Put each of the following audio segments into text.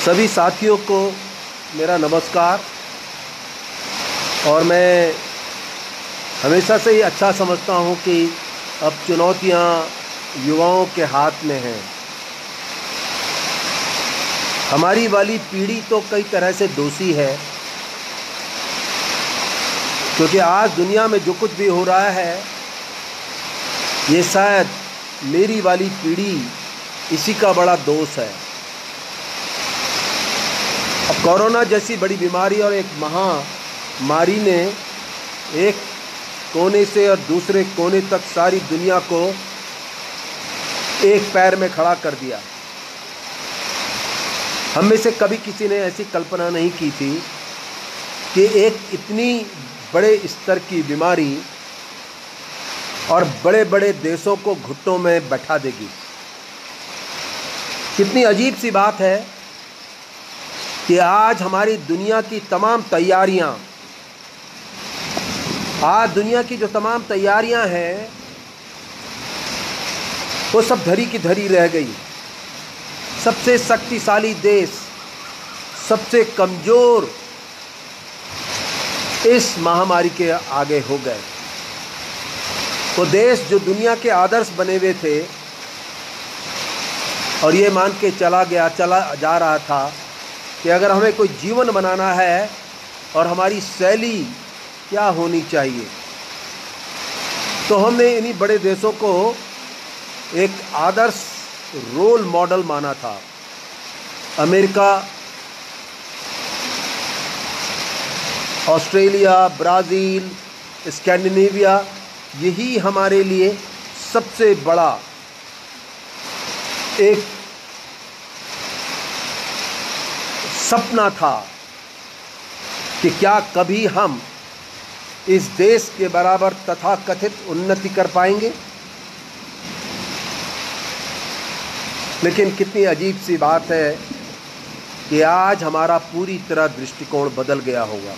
सभी साथियों को मेरा नमस्कार। और मैं हमेशा से ही अच्छा समझता हूँ कि अब चुनौतियाँ युवाओं के हाथ में हैं। हमारी वाली पीढ़ी तो कई तरह से दोषी है, क्योंकि आज दुनिया में जो कुछ भी हो रहा है ये शायद मेरी वाली पीढ़ी इसी का बड़ा दोष है। अब कोरोना जैसी बड़ी बीमारी और एक महामारी ने एक कोने से और दूसरे कोने तक सारी दुनिया को एक पैर में खड़ा कर दिया। हम में से कभी किसी ने ऐसी कल्पना नहीं की थी कि एक इतनी बड़े स्तर की बीमारी और बड़े बड़े देशों को घुटनों में बैठा देगी। कितनी अजीब सी बात है कि आज हमारी दुनिया की तमाम तैयारियां, जो तमाम तैयारियां हैं वो सब धरी की धरी रह गई। सबसे शक्तिशाली देश, सबसे कमजोर इस महामारी के आगे हो गए। वो देश जो दुनिया के आदर्श बने हुए थे और ये मान के चला जा रहा था कि अगर हमें कोई जीवन बनाना है और हमारी शैली क्या होनी चाहिए, तो हमने इन्हीं बड़े देशों को एक आदर्श रोल मॉडल माना था। अमेरिका, ऑस्ट्रेलिया, ब्राज़ील, स्कैंडिनेविया, यही हमारे लिए सबसे बड़ा एक सपना था कि क्या कभी हम इस देश के बराबर तथाकथित उन्नति कर पाएंगे। लेकिन कितनी अजीब सी बात है कि आज हमारा पूरी तरह दृष्टिकोण बदल गया होगा।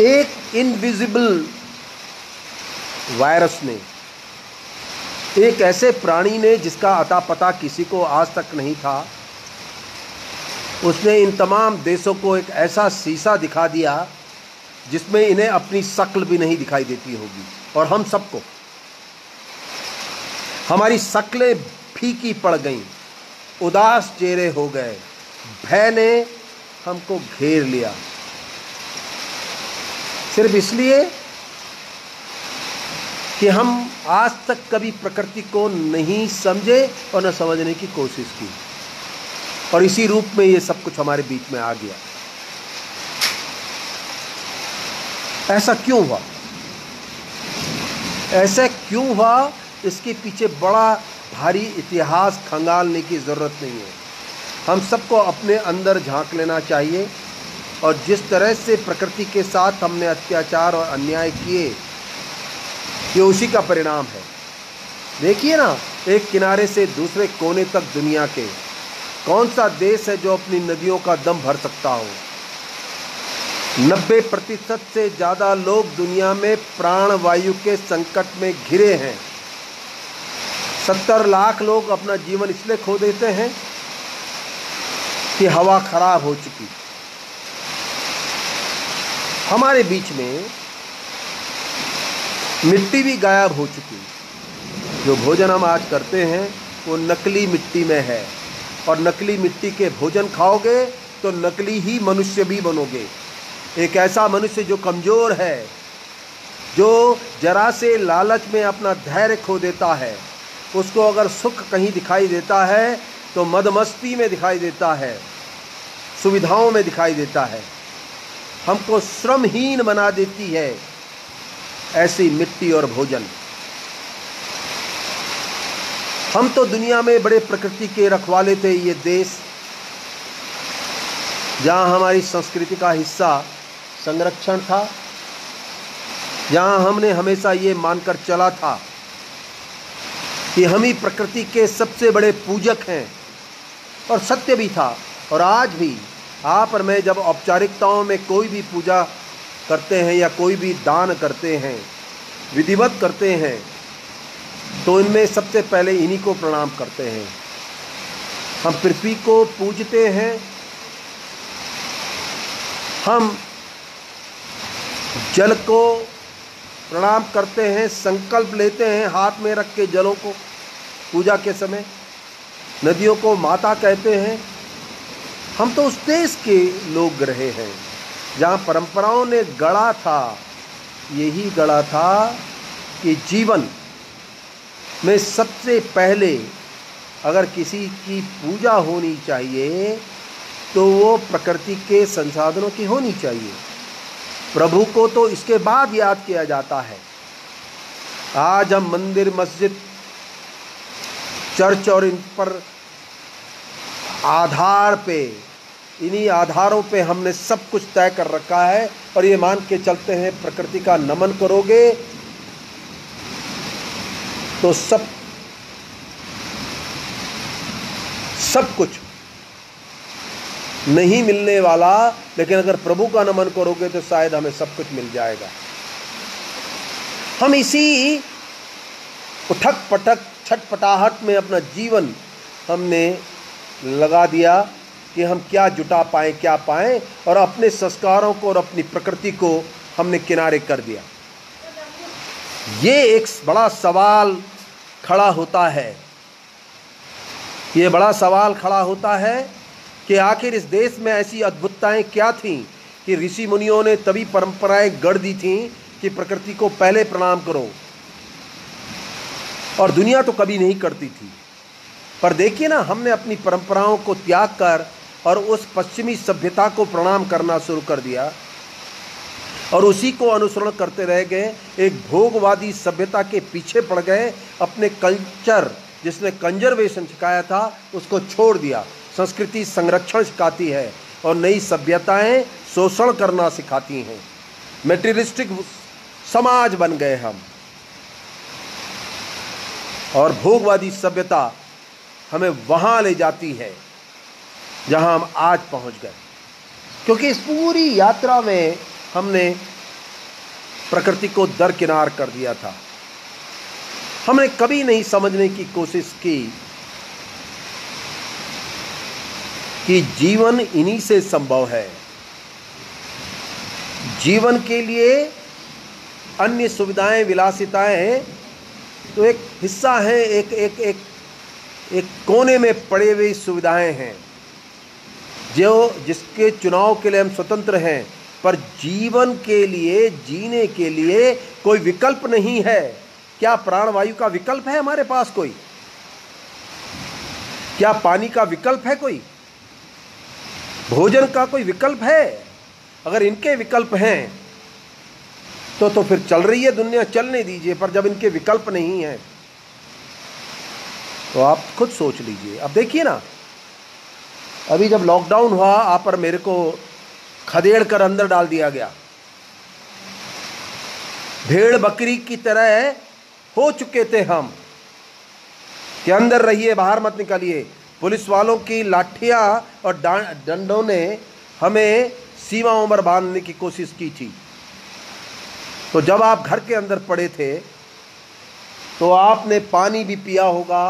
एक इनविजिबल वायरस ने, एक ऐसे प्राणी ने जिसका अता पता किसी को आज तक नहीं था, उसने इन तमाम देशों को एक ऐसा शीशा दिखा दिया जिसमें इन्हें अपनी शक्ल भी नहीं दिखाई देती होगी। और हम सबको हमारी शक्लें फीकी पड़ गईं, उदास चेहरे हो गए, भय ने हमको घेर लिया, सिर्फ इसलिए कि हम आज तक कभी प्रकृति को नहीं समझे और न समझने की कोशिश की। और इसी रूप में ये सब कुछ हमारे बीच में आ गया। ऐसा क्यों हुआ? ऐसा क्यों हुआ, इसके पीछे बड़ा भारी इतिहास खंगालने की ज़रूरत नहीं है। हम सबको अपने अंदर झांक लेना चाहिए और जिस तरह से प्रकृति के साथ हमने अत्याचार और अन्याय किए, ये उसी का परिणाम है। देखिए ना, एक किनारे से दूसरे कोने तक दुनिया के कौन सा देश है जो अपनी नदियों का दम भर सकता हो। 90% से ज़्यादा लोग दुनिया में प्राणवायु के संकट में घिरे हैं। 70 लाख लोग अपना जीवन इसलिए खो देते हैं कि हवा खराब हो चुकी। हमारे बीच में मिट्टी भी गायब हो चुकी। जो भोजन हम आज करते हैं वो नकली मिट्टी में है, और नकली मिट्टी के भोजन खाओगे तो नकली ही मनुष्य भी बनोगे। एक ऐसा मनुष्य जो कमज़ोर है, जो जरा से लालच में अपना धैर्य खो देता है, उसको अगर सुख कहीं दिखाई देता है तो मदमस्ती में दिखाई देता है, सुविधाओं में दिखाई देता है। हमको श्रमहीन बना देती है ऐसी मिट्टी और भोजन। हम तो दुनिया में बड़े प्रकृति के रखवाले थे। ये देश जहाँ हमारी संस्कृति का हिस्सा संरक्षण था, जहाँ हमने हमेशा ये मानकर चला था कि हम ही प्रकृति के सबसे बड़े पूजक हैं, और सत्य भी था। और आज भी आप और मैं जब औपचारिकताओं में कोई भी पूजा करते हैं या कोई भी दान करते हैं, विधिवत करते हैं, तो इनमें सबसे पहले इन्हीं को प्रणाम करते हैं। हम पृथ्वी को पूजते हैं, हम जल को प्रणाम करते हैं, संकल्प लेते हैं हाथ में रख के जलों को पूजा के समय, नदियों को माता कहते हैं। हम तो उस देश के लोग रहे हैं जहाँ परंपराओं ने गढ़ा था, यही गढ़ा था कि जीवन में सबसे पहले अगर किसी की पूजा होनी चाहिए तो वो प्रकृति के संसाधनों की होनी चाहिए। प्रभु को तो इसके बाद याद किया जाता है। आज हम मंदिर, मस्जिद, चर्च और इन पर आधार पे, इन्हीं आधारों पे हमने सब कुछ तय कर रखा है और ये मान के चलते हैं प्रकृति का नमन करोगे तो सब कुछ नहीं मिलने वाला, लेकिन अगर प्रभु का नमन करोगे तो शायद हमें सब कुछ मिल जाएगा। हम इसी उठक पटक छटपटाहट में अपना जीवन हमने लगा दिया कि हम क्या जुटा पाएं, क्या पाएं, और अपने संस्कारों को और अपनी प्रकृति को हमने किनारे कर दिया। ये एक बड़ा सवाल खड़ा होता है, ये बड़ा सवाल खड़ा होता है कि आखिर इस देश में ऐसी अद्भुतताएं क्या थीं कि ऋषि मुनियों ने तभी परंपराएं गढ़ दी थीं कि प्रकृति को पहले प्रणाम करो, और दुनिया तो कभी नहीं करती थी। पर देखिए ना, हमने अपनी परंपराओं को त्याग कर और उस पश्चिमी सभ्यता को प्रणाम करना शुरू कर दिया और उसी को अनुसरण करते रह गए। एक भोगवादी सभ्यता के पीछे पड़ गए, अपने कल्चर जिसने कंजर्वेशन सिखाया था उसको छोड़ दिया। संस्कृति संरक्षण सिखाती है और नई सभ्यताएं शोषण करना सिखाती हैं। मेटीरियलिस्टिक समाज बन गए हम, और भोगवादी सभ्यता हमें वहां ले जाती है जहां हम आज पहुंच गए, क्योंकि इस पूरी यात्रा में हमने प्रकृति को दरकिनार कर दिया था। हमने कभी नहीं समझने की कोशिश की कि जीवन इन्हीं से संभव है। जीवन के लिए अन्य सुविधाएं, विलासिताएं तो एक हिस्सा है, एक कोने में पड़े हुई सुविधाएं हैं जिसके चुनाव के लिए हम स्वतंत्र हैं, पर जीवन के लिए, जीने के लिए कोई विकल्प नहीं है। क्या प्राणवायु का विकल्प है हमारे पास कोई? क्या पानी का विकल्प है कोई? भोजन का कोई विकल्प है? अगर इनके विकल्प हैं तो फिर चल रही है दुनिया, चलने दीजिए। पर जब इनके विकल्प नहीं हैं तो आप खुद सोच लीजिए। अब देखिए ना, अभी जब लॉकडाउन हुआ, आप पर मेरे को खदेड़ कर अंदर डाल दिया गया। भेड़ बकरी की तरह हो चुके थे हम कि अंदर रहिए, बाहर मत निकलिए। पुलिस वालों की लाठियां और डंडों ने हमें सीमाओं पर बांधने की कोशिश की थी। तो जब आप घर के अंदर पड़े थे तो आपने पानी भी पिया होगा,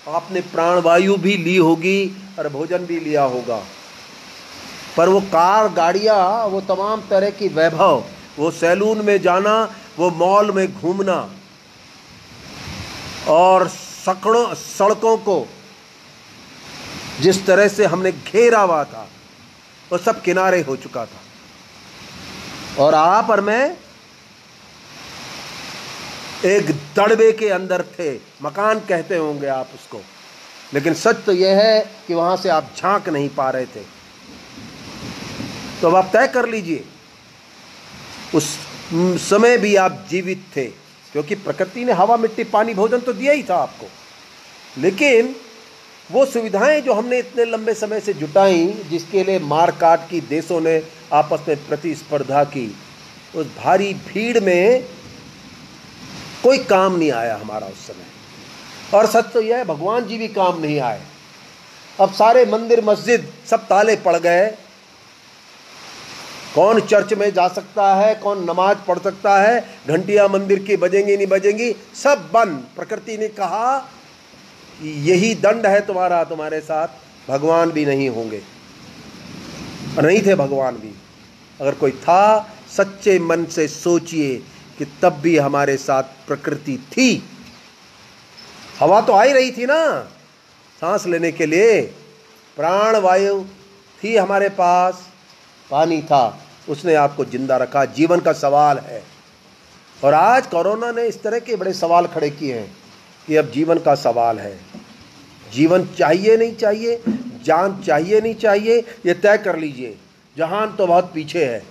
आपने प्राणवायु भी ली होगी और भोजन भी लिया होगा। पर वो कार, गाड़ियाँ, वो तमाम तरह की वैभव, वो सैलून में जाना, वो मॉल में घूमना और सड़कों को जिस तरह से हमने घेरा हुआ था वो सब किनारे हो चुका था। और आप और मैं एक दड़बे के अंदर थे, मकान कहते होंगे आप उसको, लेकिन सच तो यह है कि वहां से आप झांक नहीं पा रहे थे। तो अब आप तय कर लीजिए, उस समय भी आप जीवित थे, क्योंकि प्रकृति ने हवा, मिट्टी, पानी, भोजन तो दिया ही था आपको। लेकिन वो सुविधाएं जो हमने इतने लंबे समय से जुटाई, जिसके लिए मार काट की देशों ने आपस में प्रतिस्पर्धा की, उस भारी भीड़ में कोई काम नहीं आया हमारा उस समय। और सच तो यह है, भगवान जी भी काम नहीं आए। अब सारे मंदिर, मस्जिद सब ताले पड़ गए। कौन चर्च में जा सकता है, कौन नमाज पढ़ सकता है, घंटियां मंदिर की बजेंगी नहीं बजेंगी, सब बंद। प्रकृति ने कहा कि यही दंड है तुम्हारा, तुम्हारे साथ। भगवान भी नहीं होंगे, और नहीं थे भगवान भी। अगर कोई था, सच्चे मन से सोचिए कि तब भी हमारे साथ प्रकृति थी। हवा तो आ ही रही थी ना सांस लेने के लिए, प्राण वायु थी हमारे पास, पानी था, उसने आपको जिंदा रखा। जीवन का सवाल है। और आज कोरोना ने इस तरह के बड़े सवाल खड़े किए हैं कि अब जीवन का सवाल है। जीवन चाहिए नहीं चाहिए, जान चाहिए नहीं चाहिए, ये तय कर लीजिए। जहान तो बहुत पीछे है।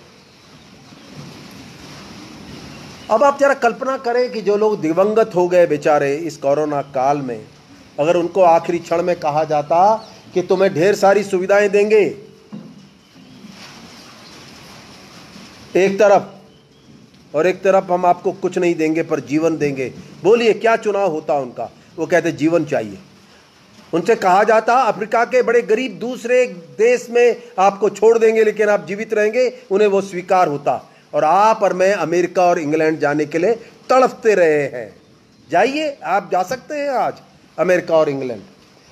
अब आप जरा कल्पना करें कि जो लोग दिवंगत हो गए बेचारे इस कोरोना काल में, अगर उनको आखिरी क्षण में कहा जाता कि तुम्हें ढेर सारी सुविधाएं देंगे एक तरफ, और एक तरफ हम आपको कुछ नहीं देंगे पर जीवन देंगे, बोलिए क्या चुनाव होता उनका? वो कहते जीवन चाहिए। उनसे कहा जाता अफ्रीका के बड़े गरीब दूसरे देश में आपको छोड़ देंगे लेकिन आप जीवित रहेंगे, उन्हें वो स्वीकार होता। और आप और मैं अमेरिका और इंग्लैंड जाने के लिए तड़पते रहे हैं। जाइए, आप जा सकते हैं आज अमेरिका और इंग्लैंड।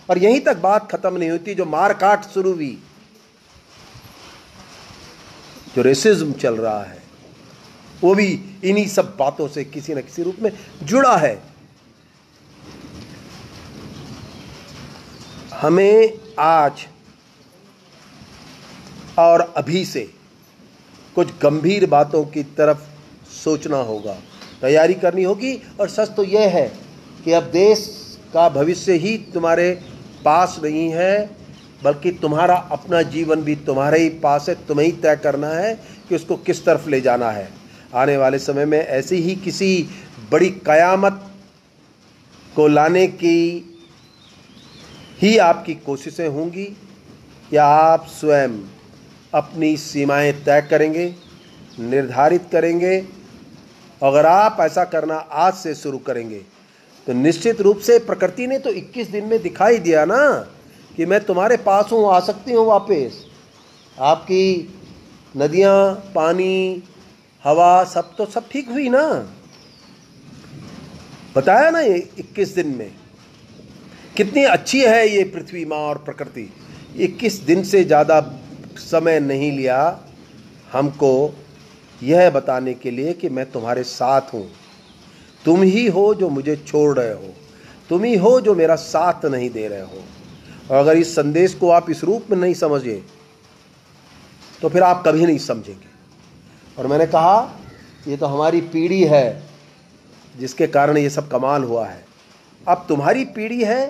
और यहीं तक बात खत्म नहीं होती, जो मारकाट शुरू हुई, जो रेसिज्म चल रहा है, वो भी इन्हीं सब बातों से किसी न किसी रूप में जुड़ा है। हमें आज और अभी से कुछ गंभीर बातों की तरफ सोचना होगा, तैयारी करनी होगी। और सच तो यह है कि अब देश का भविष्य ही तुम्हारे पास नहीं है, बल्कि तुम्हारा अपना जीवन भी तुम्हारे ही पास है। तुम्हें ही तय करना है कि उसको किस तरफ ले जाना है। आने वाले समय में ऐसी ही किसी बड़ी कयामत को लाने की ही आपकी कोशिशें होंगी, या आप स्वयं अपनी सीमाएं तय करेंगे, निर्धारित करेंगे। अगर आप ऐसा करना आज से शुरू करेंगे तो निश्चित रूप से प्रकृति ने तो 21 दिन में दिखाई दिया ना कि मैं तुम्हारे पास हूँ, आ सकती हूँ वापस। आपकी नदियाँ, पानी, हवा सब ठीक हुई ना, बताया ना ये 21 दिन में। कितनी अच्छी है ये पृथ्वी माँ और प्रकृति। 21 दिन से ज़्यादा समय नहीं लिया हमको यह बताने के लिए कि मैं तुम्हारे साथ हूँ। तुम ही हो जो मुझे छोड़ रहे हो, तुम ही हो जो मेरा साथ नहीं दे रहे हो। और अगर इस संदेश को आप इस रूप में नहीं समझे तो फिर आप कभी नहीं समझेंगे। और मैंने कहा ये तो हमारी पीढ़ी है जिसके कारण ये सब कमाल हुआ है। अब तुम्हारी पीढ़ी है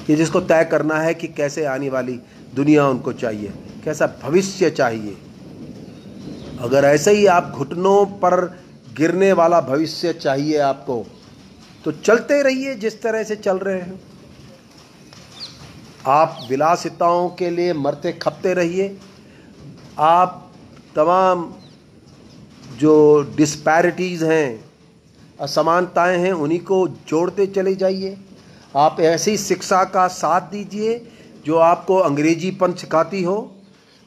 कि जिसको तय करना है कि कैसे आने वाली दुनिया उनको चाहिए, कैसा भविष्य चाहिए। अगर ऐसे ही आप घुटनों पर गिरने वाला भविष्य चाहिए आपको, तो चलते रहिए जिस तरह से चल रहे हैं। आप विलासिताओं के लिए मरते खपते रहिए। आप तमाम जो डिस्पैरिटीज़ हैं, असमानताएं हैं, उन्हीं को जोड़ते चले जाइए। आप ऐसी शिक्षा का साथ दीजिए जो आपको अंग्रेजीपन सिखाती हो,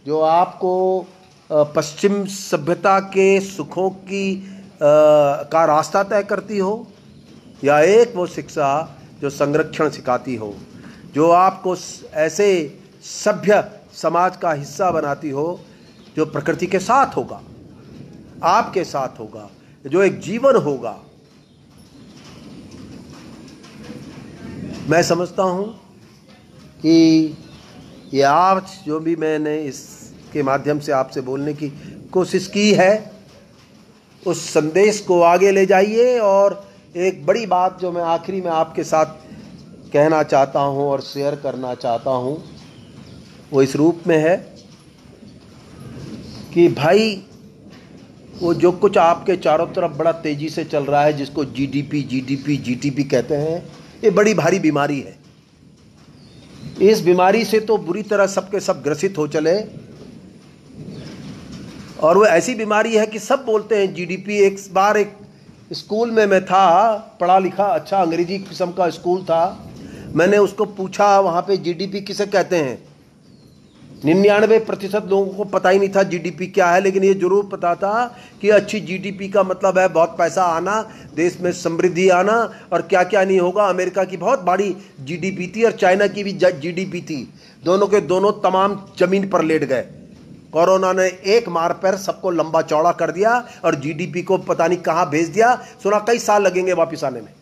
जो आपको पश्चिम सभ्यता के सुखों की का रास्ता तय करती हो, या एक वो शिक्षा जो संरक्षण सिखाती हो, जो आपको ऐसे सभ्य समाज का हिस्सा बनाती हो जो प्रकृति के साथ होगा, आपके साथ होगा, जो एक जीवन होगा। मैं समझता हूँ कि ये आज जो भी मैंने इसके माध्यम से आपसे बोलने की कोशिश की है, उस संदेश को आगे ले जाइए। और एक बड़ी बात जो मैं आखिरी में आपके साथ कहना चाहता हूँ और शेयर करना चाहता हूँ, वो इस रूप में है कि भाई वो जो कुछ आपके चारों तरफ बड़ा तेज़ी से चल रहा है, जिसको जीडीपी कहते हैं, ये बड़ी भारी बीमारी है। इस बीमारी से तो बुरी तरह सबके सब ग्रसित हो चले। और वो ऐसी बीमारी है कि सब बोलते हैं जीडीपी। एक बार एक स्कूल में मैं था, पढ़ा लिखा अच्छा अंग्रेजी किस्म का स्कूल था। मैंने उसको पूछा वहाँ पे जीडीपी किसे कहते हैं, 99% लोगों को पता ही नहीं था जीडीपी क्या है, लेकिन ये जरूर पता था कि अच्छी जीडीपी का मतलब है बहुत पैसा आना, देश में समृद्धि आना, और क्या क्या नहीं होगा। अमेरिका की बहुत बड़ी जीडीपी थी और चाइना की भी जीडीपी थी, दोनों के दोनों तमाम जमीन पर लेट गए। कोरोना ने एक मार पर सबको लंबा चौड़ा कर दिया और जीडीपी को पता नहीं कहां भेज दिया। सुना कई साल लगेंगे वापस आने में।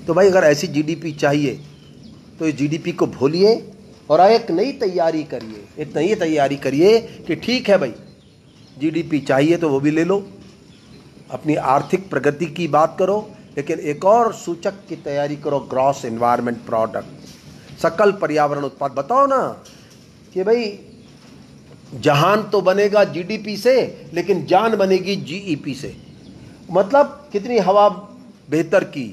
तो भाई अगर ऐसी जीडीपी चाहिए तो इस जीडीपी को भूलिए और एक नई तैयारी करिए, एक नई तैयारी करिए कि ठीक है भाई जीडीपी चाहिए तो वो भी ले लो, अपनी आर्थिक प्रगति की बात करो, लेकिन एक और सूचक की तैयारी करो, ग्रॉस एनवायरनमेंट प्रोडक्ट, सकल पर्यावरण उत्पाद। बताओ ना कि भाई जहान तो बनेगा जीडीपी से, लेकिन जान बनेगी जीईपी से। मतलब कितनी हवा बेहतर की,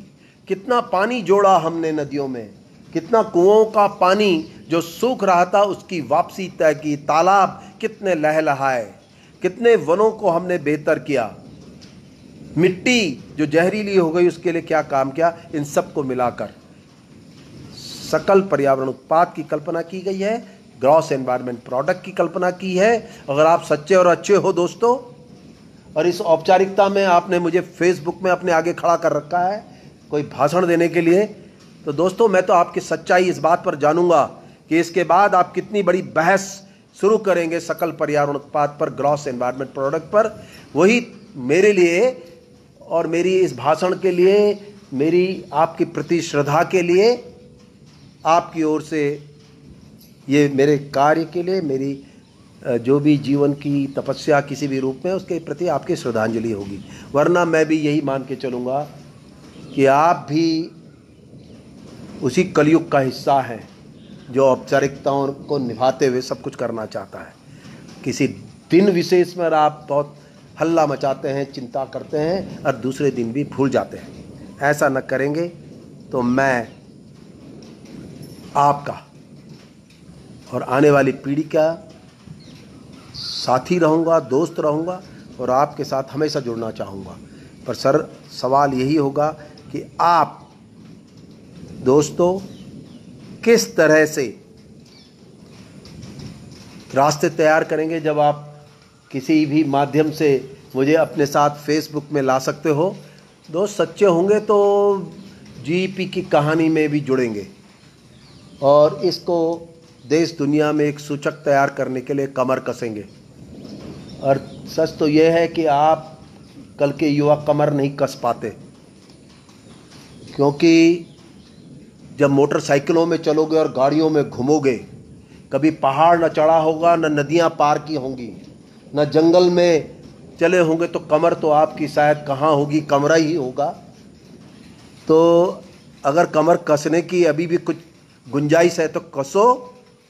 कितना पानी जोड़ा हमने नदियों में, कितना कुओं का पानी जो सूख रहा था उसकी वापसी तय की, तालाब कितने लहलहाए, कितने वनों को हमने बेहतर किया, मिट्टी जो जहरीली हो गई उसके लिए क्या काम किया। इन सब को मिलाकर सकल पर्यावरण उत्पाद की कल्पना की गई है, ग्रॉस एनवायरनमेंट प्रोडक्ट की कल्पना की है। अगर आप सच्चे और अच्छे हो दोस्तों, और इस औपचारिकता में आपने मुझे फेसबुक में अपने आगे खड़ा कर रखा है कोई भाषण देने के लिए, तो दोस्तों मैं तो आपकी सच्चाई इस बात पर जानूंगा कि इसके बाद आप कितनी बड़ी बहस शुरू करेंगे सकल पर्यावरण उत्पाद पर, ग्रॉस एनवायरनमेंट प्रोडक्ट पर। वही मेरे लिए और मेरी इस भाषण के लिए, मेरी आपकी प्रति श्रद्धा के लिए, आपकी ओर से ये मेरे कार्य के लिए, मेरी जो भी जीवन की तपस्या किसी भी रूप में, उसके प्रति आपकी श्रद्धांजलि होगी। वरना मैं भी यही मान के चलूँगा कि आप भी उसी कलयुग का हिस्सा हैं जो औपचारिकताओं को निभाते हुए सब कुछ करना चाहता है। किसी दिन विशेष में आप बहुत हल्ला मचाते हैं, चिंता करते हैं और दूसरे दिन भी भूल जाते हैं। ऐसा न करेंगे तो मैं आपका और आने वाली पीढ़ी का साथी रहूँगा, दोस्त रहूँगा और आपके साथ हमेशा जुड़ना चाहूँगा। पर सर सवाल यही होगा कि आप दोस्तों किस तरह से रास्ते तैयार करेंगे जब आप किसी भी माध्यम से मुझे अपने साथ फेसबुक में ला सकते हो। दोस्त सच्चे होंगे तो जीईपी की कहानी में भी जुड़ेंगे और इसको देश दुनिया में एक सूचक तैयार करने के लिए कमर कसेंगे। और सच तो यह है कि आप कल के युवा कमर नहीं कस पाते, क्योंकि जब मोटरसाइकिलों में चलोगे और गाड़ियों में घूमोगे, कभी पहाड़ न चढ़ा होगा, न नदियां पार की होंगी, न जंगल में चले होंगे, तो कमर तो आपकी शायद कहाँ होगी, कमरा ही होगा। तो अगर कमर कसने की अभी भी कुछ गुंजाइश है तो कसो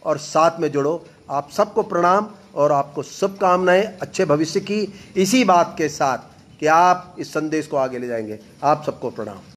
और साथ में जुड़ो। आप सबको प्रणाम और आपको शुभकामनाएं अच्छे भविष्य की, इसी बात के साथ कि आप इस संदेश को आगे ले जाएंगे। आप सबको प्रणाम।